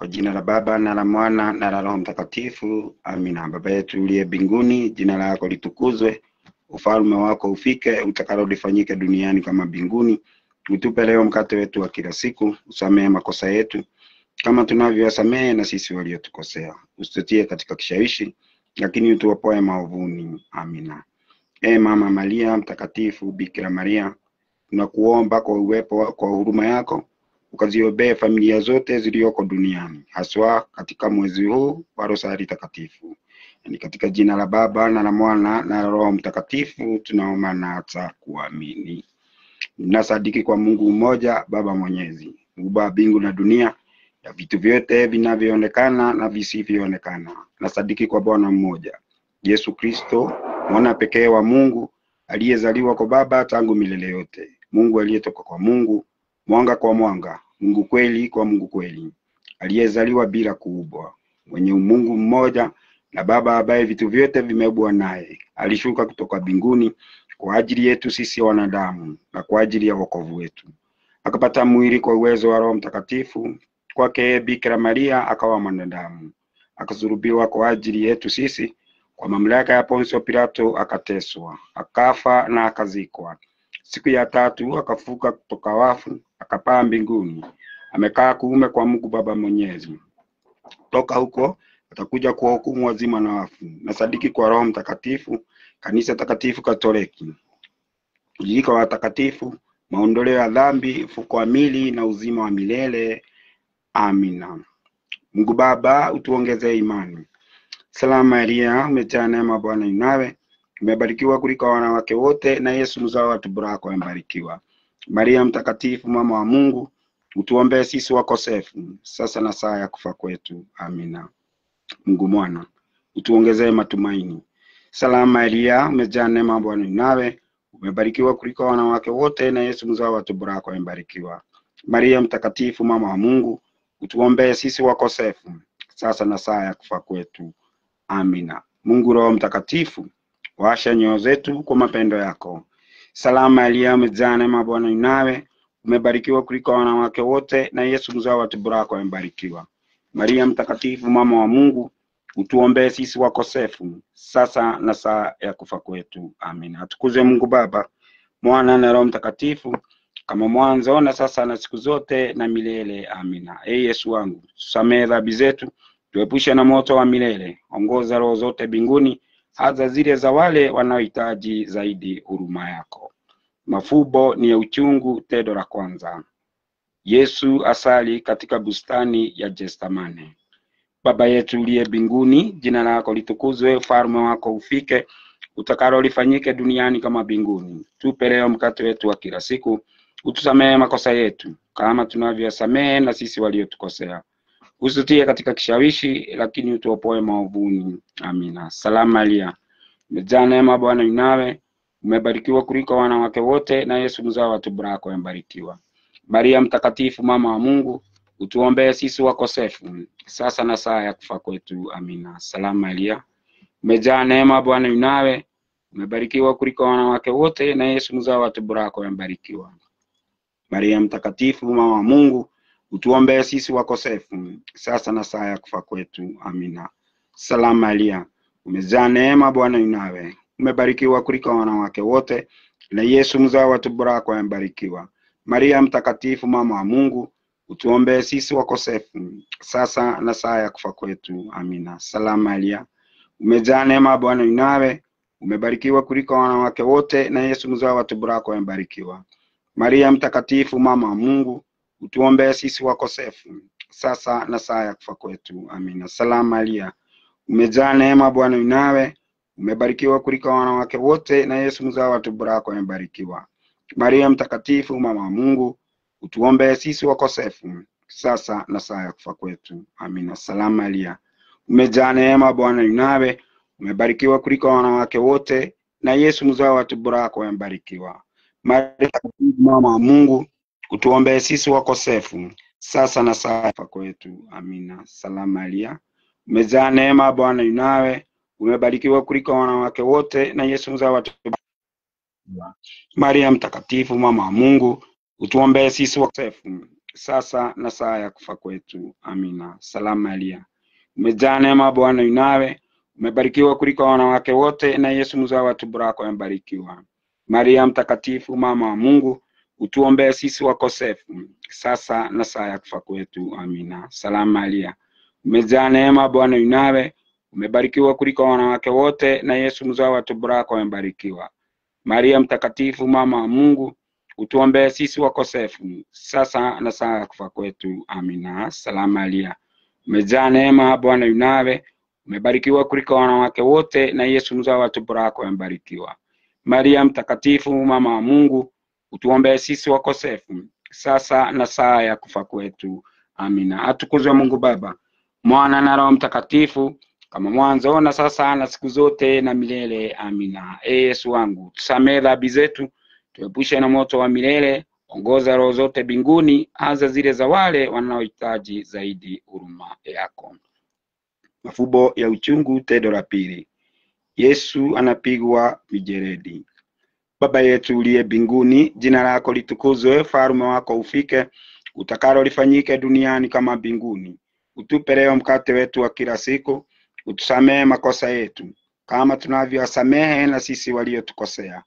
Kwa jina la Baba na la Mwana na la Roho Mtakatifu. Amina. Baba yetu uliye mbinguni, jina lako litukuzwe. Ufalme wako ufike, utakalo lifanyike duniani kama mbinguni. Utupe leo mkate wetu wa kila siku. Usamehe makosa yetu kama tunavyowasamehe na sisi waliotukosea. Usitutie katika kishawishi, lakini utuopoe maovuni. Amina. Mama Maria mtakatifu, Bikira Maria, tunakuomba kwa uwepo kwa huruma yako ukaziombee familia zote zilioko duniani, haswa katika mwezi huu wa Rozari Takatifu. Ni katika jina la Baba na la Mwana na la Roho Mtakatifu tunaomba na hata kuamini. Nasadiki kwa Mungu mmoja, Baba Mwenyezi, Muumba wa mbingu na dunia, ya vitu vyote vinavyoonekana na visivyoonekana. Nasadiki kwa Bwana mmoja, Yesu Kristo, mwana pekee wa Mungu, aliyezaliwa kwa Baba tangu milele yote, Mungu aliyetoka kwa Mungu, mwanga kwa mwanga, Mungu kweli kwa Mungu kweli, aliyezaliwa bila kuumbwa, mwenye umungu mmoja na Baba ambaye vitu vyote vimeumbwa naye. Alishuka kutoka mbinguni kwa ajili yetu sisi wanadamu na kwa ajili ya wokovu wetu. Akapata mwili kwa uwezo wa Roho Mtakatifu, kwake Bikira Maria akawa mwanadamu. Akasulubiwa kwa ajili yetu sisi, kwa mamlaka ya Poncio Pilato akateswa, akafa na akazikwa. Siku ya tatu akafuka kutoka wafu, akapaa mbinguni. Amekaa kuume kwa Mungu Baba Mwenyezi. Toka huko atakuja kuwahukumu wazima na wafu. Nasadiki kwa Roho Mtakatifu, kanisa takatifu Katoliki, ushirika wa watakatifu, maondoleo ya dhambi, ufufuo wa miili na uzima wa milele. Amina. Mungu Baba, utuongezee imani. Salamu Maria, umejaa neema, Bwana yu nawe, umebarikiwa kuliko wanawake wote, na Yesu mzao wa tumbo lako amebarikiwa. Maria mtakatifu, mama wa Mungu, utuombee sisi wakosefu, sasa na saa ya kufa kwetu. Amina. Mungu Mwana, utuongezee matumaini. Salamu Maria, umejaa neema, Bwana yu nawe, umebarikiwa kuliko wanawake wote, na Yesu mzao wa tumbo lako amebarikiwa. Maria mtakatifu, mama wa Mungu, utuombee sisi wakosefu, sasa na saa ya kufa kwetu. Amina. Mungu Roho Mtakatifu, washa nyoyo zetu kwa mapendo yako. Salamu Maria, umejaa neema, Bwana yu nawe, umebarikiwa kuliko wanawake wote, na Yesu mzao wa tumbo lako amebarikiwa. Maria mtakatifu, mama wa Mungu, utuombee sisi wakosefu, sasa na saa ya kufa kwetu. Amina. Atukuzwe Mungu Baba, Mwana na Roho Mtakatifu, kama mwanzo na sasa na siku zote na milele. Amina. Yesu wangu, samehe dhambi zetu, tuepushe na moto wa milele, ongoza roho zote mbinguni, hasa zile za wale wanaohitaji zaidi huruma yako. Mafumbo ni ya uchungu, tendo la kwanza. Yesu asali katika bustani ya Getsemane. Baba yetu uliye mbinguni, jina lako litukuzwe, ufalme wako ufike, utakalo lifanyike duniani kama mbinguni. Tupe leo mkate wetu wa kila siku, utusamehe makosa yetu kama tunavyosamehe na sisi waliotukosea. Usitutie katika kishawishi, lakini utuopoe maovuni. Amina. Salamu Maria, umejaa neema, Bwana yu nawe, umebarikiwa kuliko wanawake wote, na Yesu mzao wa tumbo lako amebarikiwa. Maria mtakatifu, mama wa Mungu, utuombee sisi wakosefu, sasa na saa ya kufa kwetu. Amina. Salamu Maria, umejaa neema, Bwana yu nawe, umebarikiwa kuliko wanawake wote, na Yesu mzao wa tumbo lako amebarikiwa. Maria mtakatifu, mama wa Mungu, utuombee sisi wakosefu, sasa na saa ya kufa kwetu. Amina. Salamu Maria, umejaa neema, Bwana yu nawe, umebarikiwa kuliko wanawake wote, na Yesu mzao wa tumbo lako amebarikiwa. Maria mtakatifu, mama wa Mungu, utuombee sisi wakosefu, sasa na saa ya kufa kwetu. Amina. Salamu Maria, umejaa neema, Bwana yu nawe, umebarikiwa kuliko wanawake wote, na Yesu mzao wa tumbo lako amebarikiwa. Maria mtakatifu, mama wa Mungu, utuombee sisi wakosefu, sasa na saa ya kufa kwetu. Amina. Salamu Maria, umejaa neema, Bwana yu nawe, umebarikiwa kuliko wanawake wote, na Yesu mzao wa tumbo lako amebarikiwa. Maria mtakatifu, mama wa Mungu, utuombee sisi wakosefu, sasa na saa ya kufa kwetu. Amina. Salamu Maria, umejaa neema, Bwana yu nawe, umebarikiwa kuliko wanawake wote, na Yesu mzao wa tumbo lako amebarikiwa. Maria mtakatifu, mama wa Mungu, utuombee sisi wakosefu, sasa na saa ya kufa kwetu. Amina. Salamu Maria, umejaa neema, Bwana yu nawe, umebarikiwa kuliko wanawake wote, na Yesu mzao wa tumbo lako amebarikiwa. Maria mtakatifu, mama wa Mungu, utuombee sisi wakosefu, sasa na saa ya kufa kwetu. Amina. Salamu Maria, umejaa neema, Bwana yu nawe, umebarikiwa kuliko wanawake wote, na Yesu mzao wa tumbo lako amebarikiwa. Maria mtakatifu, mama wa Mungu, utuombee sisi wakosefu, sasa na saa ya kufa kwetu. Amina. Salamu Maria, umejaa neema, Bwana yu nawe, umebarikiwa kuliko wanawake wote, na Yesu mzao wa tumbo lako amebarikiwa. Maria mtakatifu, mama wa Mungu, utuombee sisi wakosefu, sasa na saa ya kufa kwetu. Amina. Salamu Maria, umejaa neema, Bwana yu nawe, umebarikiwa kuliko wanawake wote, na Yesu mzao wa tumbo lako amebarikiwa. Maria mtakatifu, mama wa Mungu, utuombee sisi wakosefu, sasa na saa ya kufa kwetu. Amina. Atukuzwe Mungu Baba, Mwana na Roho Mtakatifu, kama mwanzo na sasa na siku zote na milele. Amina. Yesu wangu, tusamehe dhambi zetu, tuepushe na moto wa milele, ongoza roho zote mbinguni, hasa zile za wale wanaohitaji zaidi huruma yako. Mafumbo ya uchungu, tendo la pili. Yesu anapigwa mijeledi. Baba yetu uliye mbinguni, jina lako litukuzwe, ufalme wako ufike, utakalo lifanyike duniani kama mbinguni. Utupe leo mkate wetu wa kila siku, utusamehe makosa yetu kama tunavyowasamehe na sisi waliotukosea,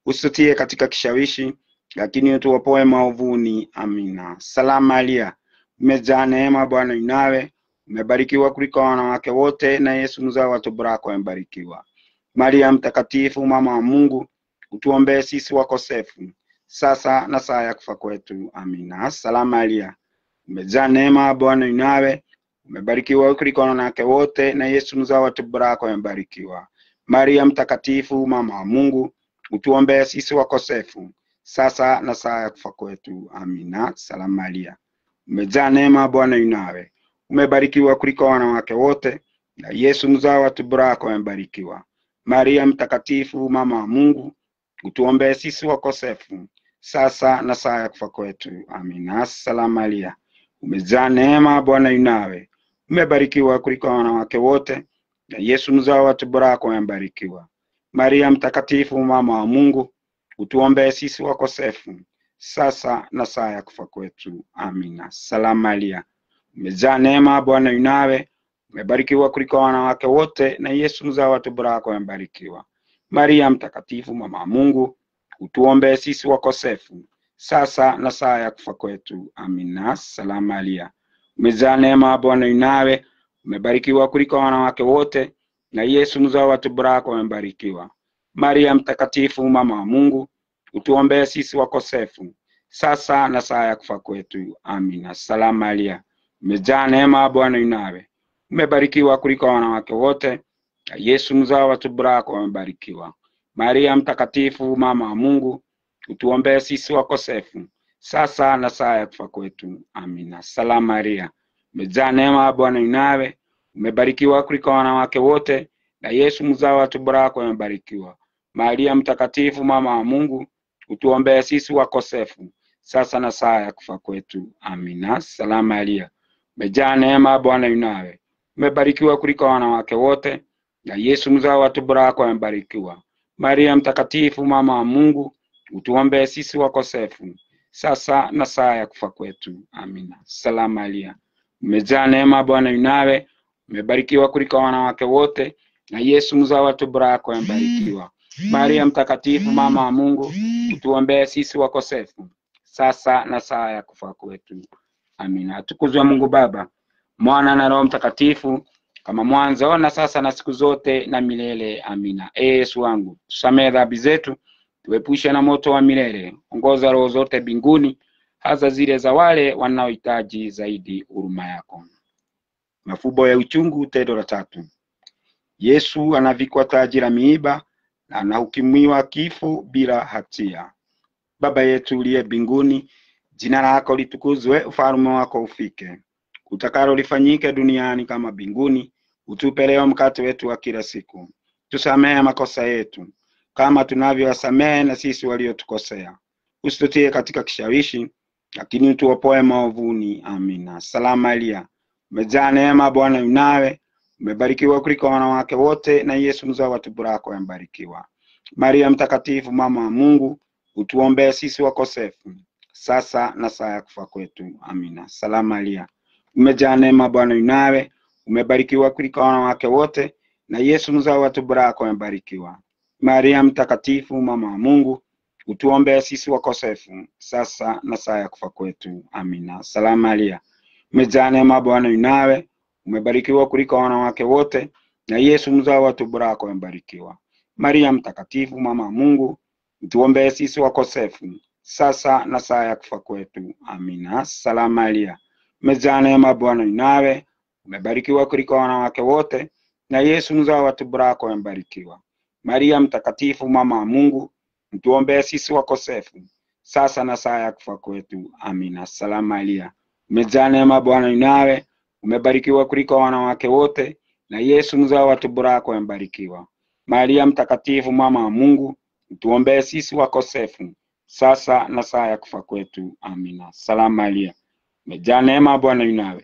usitutie katika kishawishi, lakini utuopoe maovuni. Amina. Salamu Maria, umejaa neema, Bwana yu nawe, umebarikiwa kuliko wanawake wote, na Yesu mzao wa tumbo lako amebarikiwa. Maria mtakatifu, mama wa Mungu, utuombee sisi wakosefu, sasa na saa ya kufa kwetu. Amina. Salamu Maria, umejaa neema, Bwana yu nawe, umebarikiwa kuliko wanawake wote, na Yesu mzao wa tumbo lako amebarikiwa. Maria mtakatifu, mama wa Mungu, utuombee sisi wakosefu, sasa na saa ya kufa kwetu. Amina. Salamu Maria, umejaa neema, Bwana yu nawe, umebarikiwa kuliko wanawake wote, na Yesu mzao wa tumbo lako amebarikiwa. Maria mtakatifu, mama wa Mungu, utuombee sisi wakosefu, sasa na saa ya kufa kwetu. Amina. Salamu Maria, umejaa neema, Bwana yu nawe, umebarikiwa kuliko wanawake wote, na Yesu mzao wa tumbo lako amebarikiwa. Maria mtakatifu, mama wa Mungu, utuombee sisi wakosefu, sasa na saa ya kufa kwetu. Amina. Salamu Maria, umejaa neema, Bwana yu nawe, umebarikiwa kuliko wanawake wote, na Yesu mzao wa tumbo lako amebarikiwa. Maria mtakatifu, mama wa Mungu, utuombee sisi wakosefu, sasa na saa ya kufa kwetu. Amina. Salamu Maria, umejaa neema, Bwana yu nawe, umebarikiwa kuliko wanawake wote, na Yesu mzao wa tumbo lako amebarikiwa. Maria mtakatifu, mama wa Mungu, utuombee sisi wakosefu, sasa na saa ya kufa kwetu. Amina. Salamu Maria, umejaa neema, Bwana yu nawe, umebarikiwa kuliko wanawake wote, na Yesu mzao wa tumbo lako amebarikiwa. Maria mtakatifu, mama wa Mungu, utuombee sisi wakosefu, sasa na saa ya kufa kwetu. Amina. Salamu Maria, umejaa neema, Bwana yu nawe, umebarikiwa kuliko wanawake wote, na Yesu mzao wa tumbo lako amebarikiwa. Maria mtakatifu, mama wa Mungu, utuombee sisi wakosefu, sasa na saa ya kufa kwetu. Amina. Salamu Maria, umejaa neema, Bwana yu nawe, umebarikiwa kuliko wanawake wote, na Yesu mzao wa tumbo lako amebarikiwa. Maria mtakatifu, mama wa Mungu, utuombee sisi wakosefu, sasa na saa ya kufa kwetu. Amina. Salamu Maria, umejaa neema, Bwana yu nawe, umebarikiwa kuliko wanawake wote, na Yesu mzao wa tumbo lako amebarikiwa. Maria mtakatifu, mama wa Mungu, utuombee sisi wakosefu, sasa na saa ya kufa kwetu. Amina. Atukuzwe Mungu Baba, Mwana na Roho Mtakatifu, kama mwanzo na sasa na siku zote na milele. Amina. Yesu wangu, tusamehe dhambi zetu, tuepushe na moto wa milele, ongoza roho zote mbinguni, hasa zile za wale wanaohitaji zaidi huruma yako. Mafumbo ya uchungu, tendo la tatu. Yesu anavikwa taji la miiba na anahukumiwa kifo bila hatia. Baba yetu uliye mbinguni, jina lako litukuzwe, ufalme wako ufike, utakalo lifanyike duniani kama mbinguni. Utupe leo mkate wetu wa kila siku, tusamehe makosa yetu kama tunavyowasamehe na sisi waliotukosea, usitutie katika kishawishi, lakini utuopoe maovuni. Amina. Salamu Maria, umejaa neema, Bwana yu nawe, umebarikiwa kuliko wanawake wote, na Yesu mzao wa tumbo lako amebarikiwa. Maria mtakatifu, mama wa Mungu, utuombee sisi wakosefu, sasa na saa ya kufa kwetu. Amina. Salamu Maria, umejaa neema, Bwana yu nawe, umebarikiwa kuliko wanawake wote, na Yesu mzao wa tumbo lako amebarikiwa. Maria mtakatifu, mama wa Mungu, utuombee sisi wakosefu, sasa na saa ya kufa kwetu. Amina. Salamu Maria, umejaa neema, Bwana yu nawe, umebarikiwa kuliko wanawake wote, na Yesu mzao wa tumbo lako amebarikiwa. Maria mtakatifu, mama wa Mungu, utuombee sisi wakosefu, sasa na saa ya kufa kwetu. Amina. Salamu Maria, umejaa neema, Bwana yu nawe, umebarikiwa kuliko wanawake wote, na Yesu mzao wa tumbo lako amebarikiwa. Maria mtakatifu, mama wa Mungu, utuombee sisi wakosefu, sasa na saa ya kufa kwetu. Amina. Salamu Maria, umejaa neema, Bwana yu nawe, umebarikiwa kuliko wanawake wote, na Yesu mzao wa tumbo lako amebarikiwa. Maria mtakatifu, mama wa Mungu, utuombee sisi wakosefu, sasa na saa ya kufa kwetu. Amina. Salamu Maria, umejaa neema, Bwana yu nawe,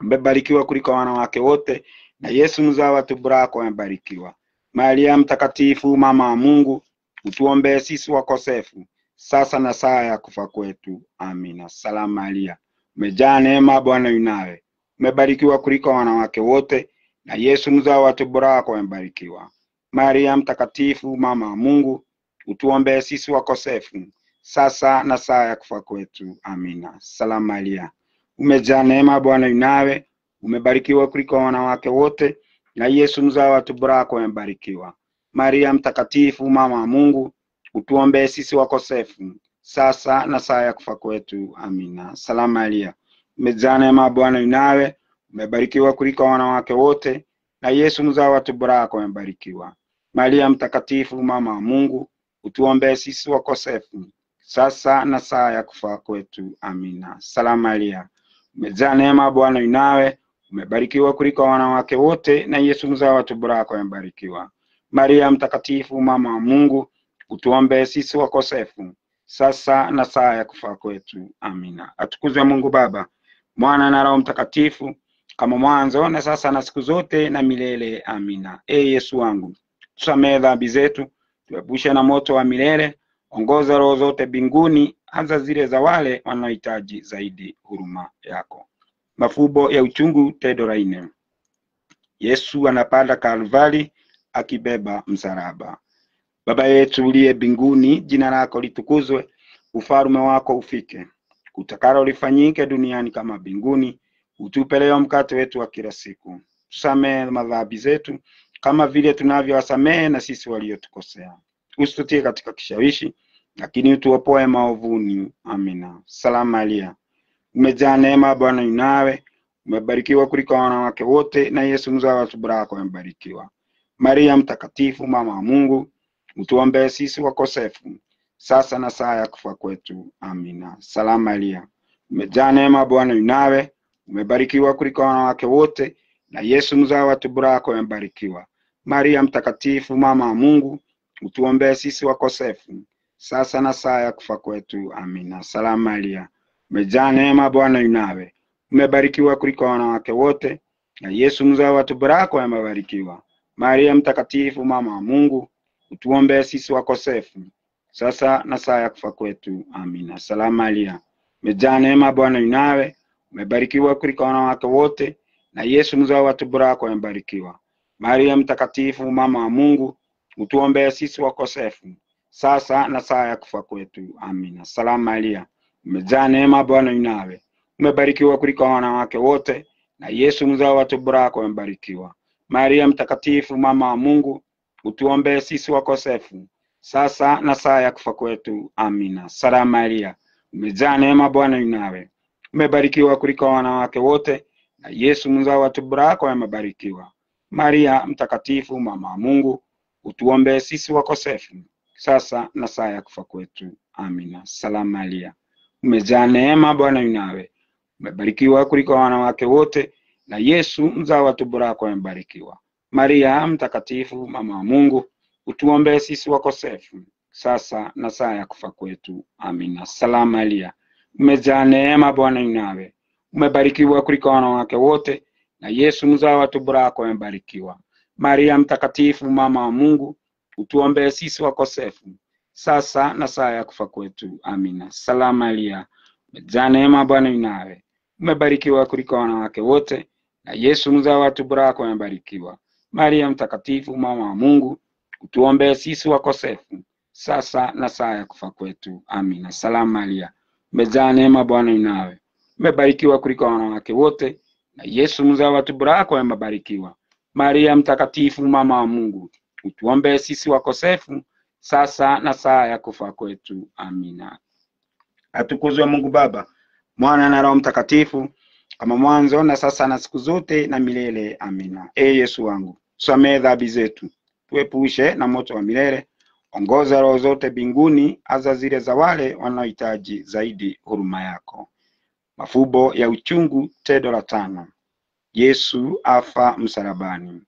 umebarikiwa kuliko wanawake wote, na Yesu mzao wa tumbo lako amebarikiwa. Maria mtakatifu, mama wa Mungu, utuombee sisi wakosefu, sasa na saa ya kufa kwetu. Amina. Salamu Maria, umejaa neema, Bwana yu nawe, umebarikiwa kuliko wanawake wote, na Yesu mzao wa tumbo lako amebarikiwa. Maria mtakatifu, mama wa Mungu, utuombee sisi wakosefu, sasa na saa ya kufa kwetu. Amina. Salamu Maria, umejaa neema, Bwana yu nawe, umebarikiwa kuliko wanawake wote, na Yesu mzao wa tumbo lako amebarikiwa. Maria mtakatifu, mama wa Mungu, utuombee sisi wakosefu, sasa na saa ya kufa kwetu. Amina. Salamu Maria, umejaa neema, Bwana yu nawe, umebarikiwa kuliko wanawake wote, na Yesu mzao wa tumbo lako amebarikiwa. Maria mtakatifu, mama wa Mungu, utuombee sisi wakosefu, sasa na saa ya kufa kwetu. Amina. Salamu Maria, umejaa neema, Bwana yu nawe, umebarikiwa kuliko wanawake wote, na Yesu mzao wa tumbo lako amebarikiwa. Maria mtakatifu, mama wa Mungu, utuombee sisi wakosefu, sasa na saa ya kufa kwetu. Amina. Atukuzwe Mungu Baba, Mwana na Roho Mtakatifu, kama mwanzo na sasa na siku zote na milele. Amina. Yesu wangu, tusamehe dhambi zetu, tuepushe na moto wa milele, ongoza roho zote mbinguni, hasa zile za wale wanaohitaji zaidi huruma yako. Mafumbo ya uchungu, tendo la 4. Yesu anapanda Kalvari akibeba msalaba. Baba yetu uliye mbinguni, jina lako litukuzwe, ufalme wako ufike, utakalo lifanyike duniani kama mbinguni. Utupe leo mkate wetu wa kila siku. Tusamehe madhambi zetu kama vile tunavyowasamehe na sisi waliotukosea. Usitutie katika kishawishi, lakini utuopoe maovuni. Amina. Salamu Maria, umejaa neema, Bwana yu nawe, umebarikiwa kuliko wanawake wote, na Yesu mzao wa tumbo lako amebarikiwa. Maria mtakatifu, mama wa Mungu, utuombee sisi wakosefu, sasa na saa ya kufa kwetu. Amina. Salamu Maria, umejaa neema, Bwana yu nawe, umebarikiwa kuliko wanawake wote, na Yesu mzao wa tumbo lako amebarikiwa. Maria mtakatifu, mama wa Mungu, utuombee sisi wakosefu, sasa na saa ya kufa kwetu. Amina. Salamu Maria, umejaa neema, Bwana yu nawe, umebarikiwa kuliko wanawake wote, na Yesu mzao wa tumbo lako amebarikiwa. Maria mtakatifu, mama wa Mungu, utuombee sisi wakosefu, sasa na saa ya kufa kwetu. Amina. Salamu Maria, umejaa neema, Bwana yu nawe, umebarikiwa kuliko wanawake wote, na Yesu mzao wa tumbo lako amebarikiwa. Maria mtakatifu, mama wa Mungu, utuombee sisi wakosefu, sasa na saa ya kufa kwetu. Amina. Salamu Maria, umejaa neema, Bwana yu nawe, umebarikiwa kuliko wanawake wote, na Yesu mzao wa tumbo lako amebarikiwa. Maria mtakatifu, mama wa Mungu, utuombee sisi wakosefu, sasa na saa ya kufa kwetu. Amina. Salamu Maria, umejaa neema, Bwana yu nawe, umebarikiwa kuliko wanawake wote, na Yesu mzao wa tumbo lako amebarikiwa. Maria mtakatifu, mama wa Mungu, utuombee sisi wakosefu, sasa na saa ya kufa kwetu. Amina. Salamu Maria, umejaa neema, Bwana yu nawe, umebarikiwa kuliko wanawake wote, na Yesu mzao wa tumbo lako amebarikiwa. Maria mtakatifu, mama wa Mungu, utuombee sisi wakosefu, sasa na saa ya kufa kwetu. Amina. Salamu Maria, umejaa neema, Bwana yu nawe, umebarikiwa kuliko wanawake wote, na Yesu mzao wa tumbo lako amebarikiwa. Maria mtakatifu, mama wa Mungu, utuombee sisi wakosefu, sasa na saa ya kufa kwetu. Amina. Salamu Maria, umejaa neema, Bwana yu nawe, umebarikiwa kuliko wanawake wote, na Yesu mzao wa tumbo lako amebarikiwa. Maria mtakatifu, mama wa Mungu, utuombee sisi wakosefu, sasa na saa ya kufa kwetu. Amina. Salamu Maria, umejaa neema, Bwana yu nawe, umebarikiwa kuliko wanawake wote, na Yesu mzao wa tumbo lako amebarikiwa. Maria mtakatifu, mama wa Mungu, utuombee sisi wakosefu, sasa na saa ya kufa kwetu. Amina. Atukuzwe Mungu Baba, Mwana na Roho Mtakatifu, kama mwanzo na sasa na siku zote na milele. Amina. Yesu wangu, tusamehe dhambi zetu, tuepushe na moto wa milele, ongoza roho zote mbinguni, hasa zile za wale wanaohitaji zaidi huruma yako. Mafumbo ya uchungu, tendo la 5. Yesu afa msalabani.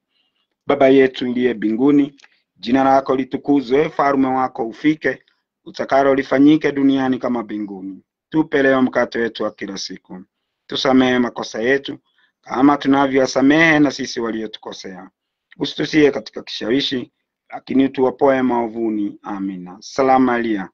Baba yetu uliye mbinguni, jina lako litukuzwe, ufalme wako ufike, utakalo lifanyike duniani kama mbinguni. Tupe leo mkate wetu wa kila siku. Tusamehe makosa yetu kama tunavyowasamehe na sisi waliotukosea. Usitutie katika kishawishi, lakini tuopoe maovuni. Amina. Salamu Maria,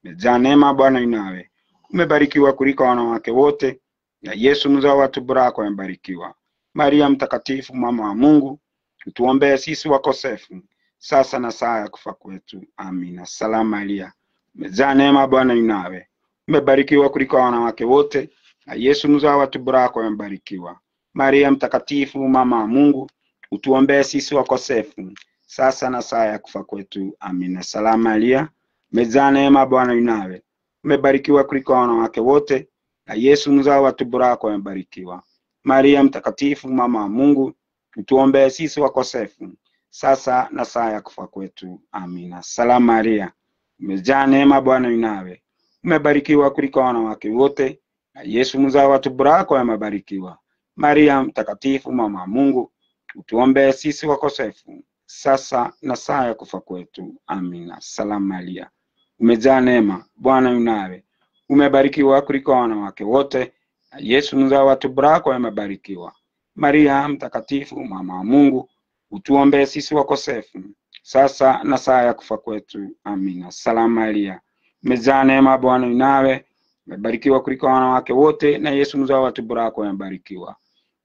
umejaa neema, Bwana yu nawe, umebarikiwa kuliko wanawake wote, na Yesu mzao wa tumbo lako amebarikiwa. Maria mtakatifu, mama wa Mungu, utuombee sisi wakosefu, sasa na saa ya kufa kwetu. Amina. Salamu Maria, umejaa neema, Bwana yu nawe, umebarikiwa kuliko wanawake wote, na Yesu mzao wa tumbo lako amebarikiwa. Maria mtakatifu, mama wa Mungu, utuombee sisi wakosefu, sasa na saa ya kufa kwetu. Amina. Salamu Maria, umejaa neema, Bwana yu nawe, umebarikiwa kuliko wanawake wote, na Yesu mzao wa tumbo lako amebarikiwa. Maria mtakatifu, mama wa Mungu, utuombee sisi wakosefu, sasa na saa ya kufa kwetu. Amina. Salamu Maria, umejaa neema, Bwana yu nawe, umebarikiwa kuliko wanawake wote, na Yesu mzao wa tumbo lako amebarikiwa. Maria mtakatifu, mama wa Mungu, utuombee sisi wakosefu, sasa na saa ya kufa kwetu. Amina. Salamu Maria, umejaa neema, Bwana yu nawe, umebarikiwa kuliko wanawake wote, na Yesu mzao wa tumbo lako amebarikiwa. Maria mtakatifu, mama wa Mungu, utuombee sisi wakosefu, sasa na saa ya kufa kwetu. Amina. Salamu Maria, umejaa neema, Bwana yu nawe, umebarikiwa kuliko wanawake wote, na Yesu mzao wa tumbo lako amebarikiwa.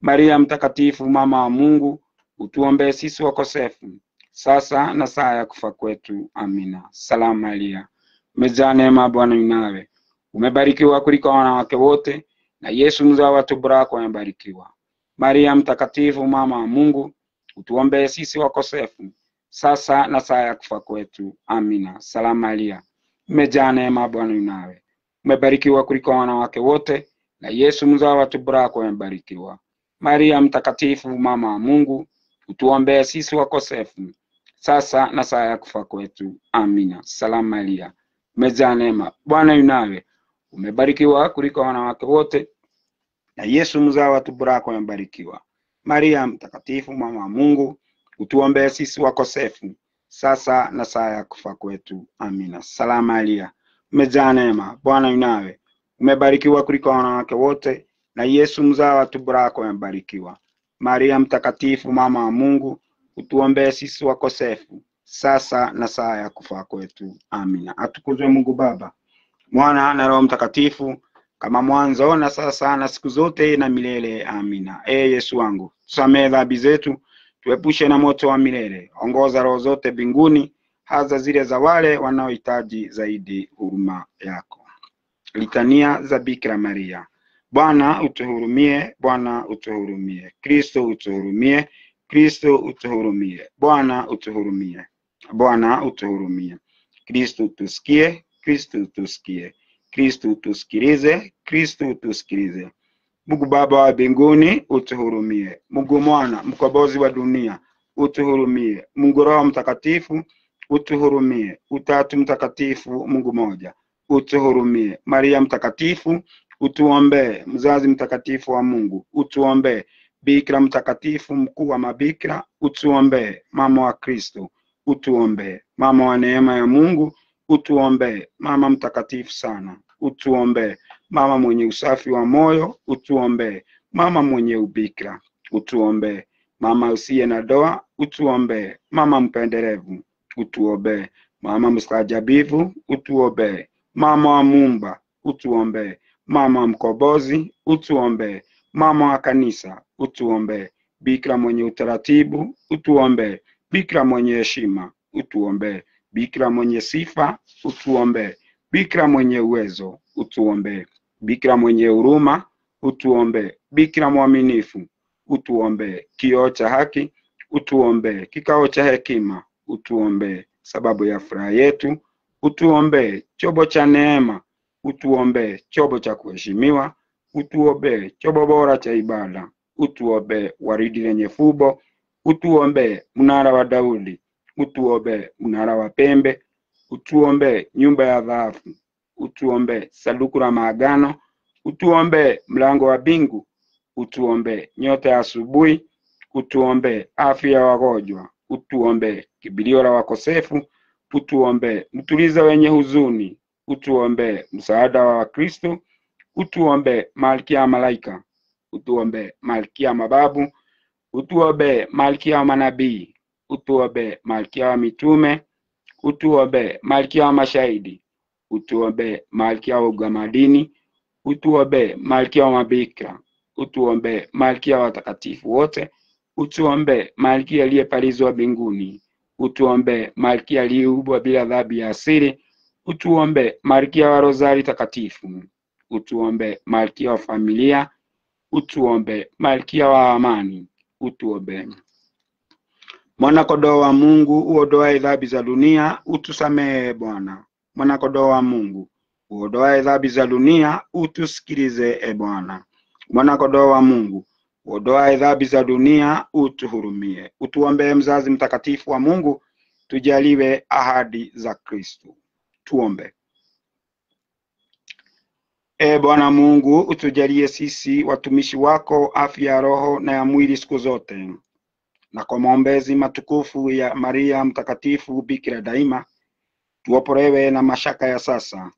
Maria mtakatifu, mama wa Mungu, utuombee sisi wakosefu, sasa na saa ya kufa kwetu. Amina. Salamu Maria, umejaa neema, Bwana yu nawe, umebarikiwa kuliko wanawake wote, na Yesu mzao wa tumbo lako amebarikiwa. Maria mtakatifu, mama wa Mungu, utuombee sisi wakosefu, sasa na saa ya kufa kwetu. Amina. Salamu Maria, umejaa neema, Bwana yu nawe, umebarikiwa kuliko wanawake wote, na Yesu mzao wa tumbo lako amebarikiwa. Maria mtakatifu, mama wa Mungu, utuombee sisi wakosefu, sasa na saa ya kufa kwetu. Amina. Salamu Maria, umejaa neema, Bwana yu nawe, umebarikiwa kuliko wanawake wote, na Yesu mzao wa tumbo lako amebarikiwa. Maria mtakatifu, mama wa Mungu, utuombee sisi wakosefu, sasa na saa ya kufa kwetu. Amina. Salamu Maria, umejaa neema, Bwana yu nawe, umebarikiwa kuliko wanawake wote, na Yesu mzao wa tumbo lako amebarikiwa. Maria mtakatifu, mama wa Mungu, utuombee sisi wakosefu, sasa na saa ya kufa kwetu. Amina. Atukuzwe Mungu Baba, Mwana na Roho Mtakatifu, kama mwanzo na sasa na siku zote na milele. Amina. Yesu wangu, tusamehe dhambi zetu, tuepushe na moto wa milele, ongoza roho zote mbinguni, hasa zile za wale wanaohitaji zaidi huruma yako. Litania za Bikira Maria. Bwana utuhurumie, Bwana utuhurumie. Kristo utuhurumie, Kristo utuhurumie. Bwana utuhurumie, Bwana utuhurumie. Kristo tusikie, Kristo tusikie. Kristo tusikilize, Kristo tusikilize. Mungu Baba wa mbinguni, utuhurumie. Mungu Mwana, mkombozi wa dunia, utuhurumie. Mungu Roho Mtakatifu, utuhurumie. Utatu Mtakatifu, Mungu moja, utuhurumie. Maria mtakatifu, utuombee. Mzazi mtakatifu wa Mungu, utuombee. Bikira mtakatifu, mkuu wa mabikira, utuombee. Mama wa Kristo, utuombee. Mama wa neema ya Mungu, utuombee. Mama mtakatifu sana, utuombee. Mama mwenye usafi wa moyo, utuombee. Mama mwenye ubikira, utuombee. Mama usiye na doa, utuombee. Mama mpendelevu, utuombee. Mama mstajabivu, utuombee. Mama wa Muumba, utuombee. Mama mkombozi, utuombee. Mama wa kanisa, utuombee. Bikira mwenye utaratibu, utuombee. Bikira mwenye heshima, utuombee. Bikira mwenye sifa, utuombee. Bikira mwenye uwezo, utuombee. Bikira mwenye huruma, utuombee. Bikira mwaminifu, utuombee. Kioo cha haki, utuombee. Kikao cha hekima, utuombee. Sababu ya furaha yetu, utuombee. Chombo cha neema, utuombee. Chombo cha kuheshimiwa, utuombee. Chombo bora cha ibada, utuombee. Waridi lenye fubo, utuombee. Mnara wa Daudi, utuombee. Mnara wa pembe, utuombee. Nyumba ya dhahabu, utuombee. Sanduku la maagano, utuombee. Mlango wa mbingu, utuombee. Nyota ya asubuhi, utuombee. Afya ya wagonjwa, utuombee. Kimbilio la wakosefu, utuombee. Mtuliza wenye huzuni, utuombee. Msaada wa Wakristo, utuombee. Malkia ya malaika, utuombee. Malkia ya mababu, utuombee. Malkia wa manabii, utuombee. Malkia wa mitume, utuombee. Malkia wa mashahidi, utuombee. Malkia wa ugamadini, utuombee. Malkia wa mabikira, utuombee. Malkia wa watakatifu wote, utuombee. Malkia aliyepalizwa mbinguni, utuombee. Malkia aliyeumbwa bila dhambi ya asili, utuombee. Malkia wa rozari takatifu, utuombee. Malkia wa familia, utuombee. Malkia wa amani, utuombee. Mwana kondoo wa Mungu, uondoaye dhambi za dunia, utusamehe Bwana. Mwana kondoo wa Mungu, uondoaye dhambi za dunia, utusikilize Bwana. Mwana kondoo wa Mungu, uondoaye dhambi za dunia, utuhurumie. Utuombee mzazi mtakatifu wa Mungu, tujaliwe ahadi za Kristo. Tuombe. Bwana Mungu, utujalie sisi watumishi wako afya ya roho na ya mwili siku zote. Na kwa maombezi matukufu ya Maria mtakatifu Bikira daima, tuopolewe na mashaka ya sasa,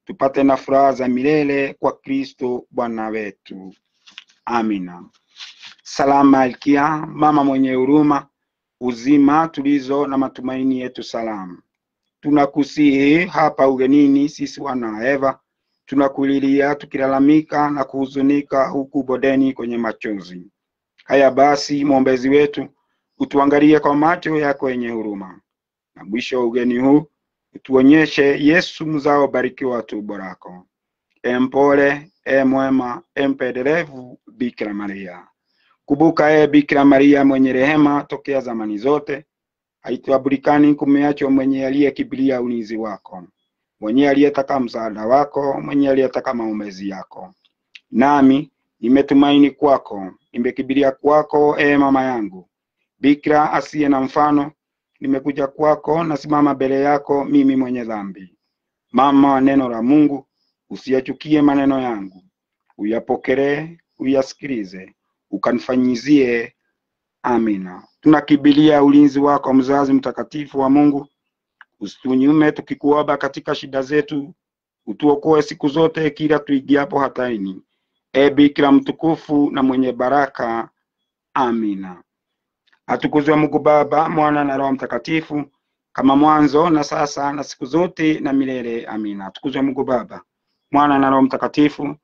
tupate na furaha za milele kwa Kristo Bwana wetu. Amina. Salamu Malkia, mama mwenye huruma, uzima, tulizo na matumaini yetu salamu. Tunakusihi hapa ugenini sisi wana wa Eva, tunakulilia tukilalamika na kuhuzunika huku bodeni kwenye machozi. Haya basi mwombezi wetu, utuangalie kwa macho yako yenye huruma. Na mwisho wa ugeni huu, utuonyeshe Yesu mzao barikiwa tumbo lako. Mpole, mwema, mpendelevu Bikira Maria. Kumbuka Bikira Maria mwenye rehema tokea zamani zote, haituabulikani kumeachwa mwenye aliyekimbilia ulinzi wako, mwenye aliyetaka msaada wako, mwenye aliyetaka maombezi yako. Nami nimetumaini kwako, nimekimbilia kwako mama yangu. Bikira asiye na mfano, nimekuja kwako, nasimama mbele yako mimi mwenye dhambi. Mama wa neno la Mungu, usiyachukie maneno yangu, uyapokelee, uyasikilize, ukanifanyizie. Amina. Tunakimbilia ulinzi wako mzazi mtakatifu wa Mungu. Usitunyume tukikuomba katika shida zetu, utuokoe siku zote kila tuingiapo hatarini. Bikira mtukufu na mwenye baraka. Amina. Atukuzwe Mungu Baba, Mwana na Roho Mtakatifu, kama mwanzo na sasa na siku zote na milele. Amina. Atukuzwe Mungu Baba, Mwana na Roho Mtakatifu,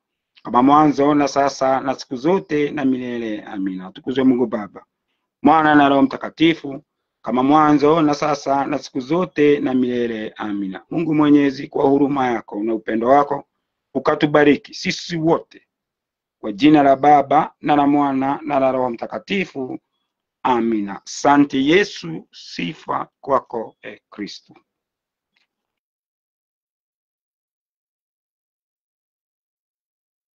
kama mwanzo na sasa na siku zote na milele. Amina. Atukuzwe Mungu Baba, Mwana na Roho Mtakatifu, kama mwanzo na sasa na siku zote na milele. Amina. Mungu Mwenyezi, kwa huruma yako na upendo wako, ukatubariki sisi wote, kwa jina la Baba na la Mwana na la Roho Mtakatifu. Amina. Asante Yesu, sifa kwako Kristo.